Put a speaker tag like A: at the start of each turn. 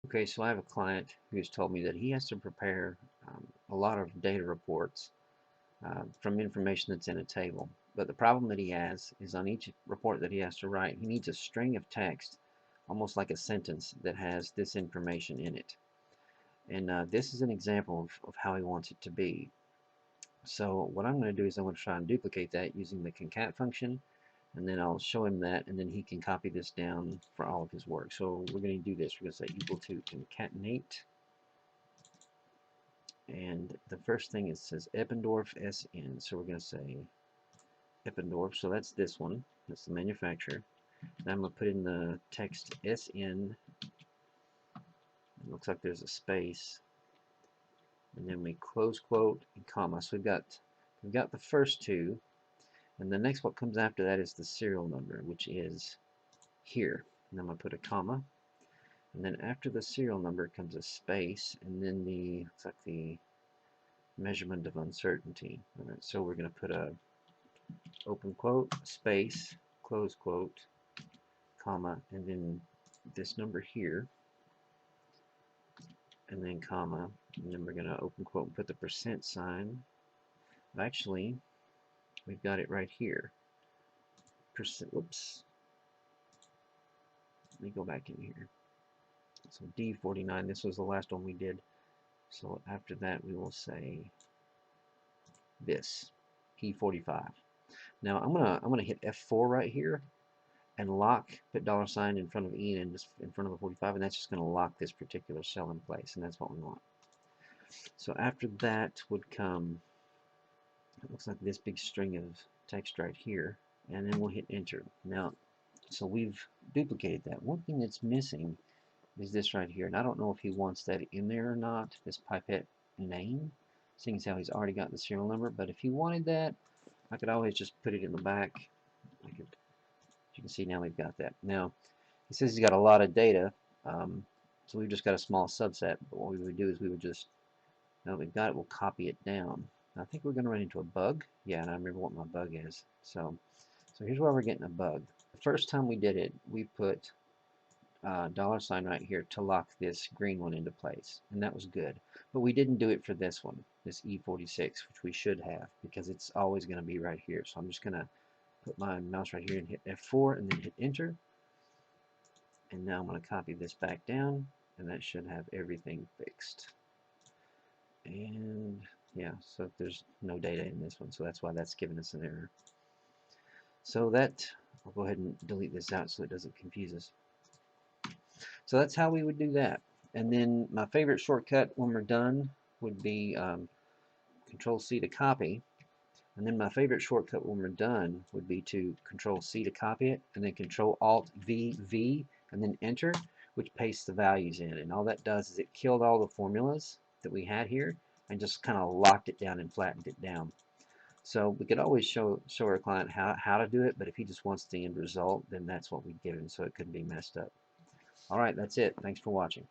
A: Okay, so I have a client who's told me that he has to prepare a lot of data reports from information that's in a table. But the problem that he has is on each report that he has to write, he needs a string of text, almost like a sentence, that has this information in it. And this is an example of how he wants it to be. So what I'm going to do is I'm going to try and duplicate that using the concat function, and then I'll show him that, and then he can copy this down for all of his work. So we're going to do this. We're going to say equal to concatenate, and the first thing it says Eppendorf SN, so we're going to say Eppendorf, so that's this one, that's the manufacturer. Now I'm going to put in the text SN, it looks like there's a space, and then we close quote and comma. So we've got the first two, and the next what comes after that is the serial number, which is here. And I'm going to put a comma, and then after the serial number comes a space, and then looks like the measurement of uncertainty. All right, so we're going to put a open quote, space, close quote, comma, and then this number here, and then comma, and then we're going to open quote and put the percent sign. Actually, we've got it right here. Percent, whoops, let me go back in here. So D49, this was the last one we did. So after that we will say this, P45. Now I'm gonna hit F4 right here and lock, put $sign in front of E and just in front of a 45, and that's just going to lock this particular cell in place, and that's what we want. So after that would come, it looks like this big string of text right here, and then we'll hit enter. Now, so we've duplicated that. One thing that's missing is this right here, and I don't know if he wants that in there or not, this pipette name, seeing as how he's already got the serial number, but if he wanted that, I could always just put it in the back. You can see now we've got that. Now, he says he's got a lot of data, so we've just got a small subset, but what we would do is we would just, now that we've got it, we'll copy it down. I think we're going to run into a bug. Yeah, and I remember what my bug is. So here's why we're getting a bug. The first time we did it, we put $sign right here to lock this green one into place, and that was good. But we didn't do it for this one, this E46, which we should have, because it's always going to be right here. So I'm just going to put my mouse right here and hit F4 and then hit enter. And now I'm going to copy this back down, and that should have everything fixed. And yeah, so there's no data in this one, so that's why that's giving us an error. So that, I'll go ahead and delete this out so it doesn't confuse us. So that's how we would do that. And then my favorite shortcut when we're done would be Control C to copy. And then my favorite shortcut when we're done would be to Control C to copy it, and then Control Alt V V, and then enter, which pastes the values in. And all that does is it killed all the formulas that we had here and just kind of locked it down and flattened it down. So we could always show our client how to do it, but if he just wants the end result, then that's what we give him, so it couldn't be messed up. All right, that's it. Thanks for watching.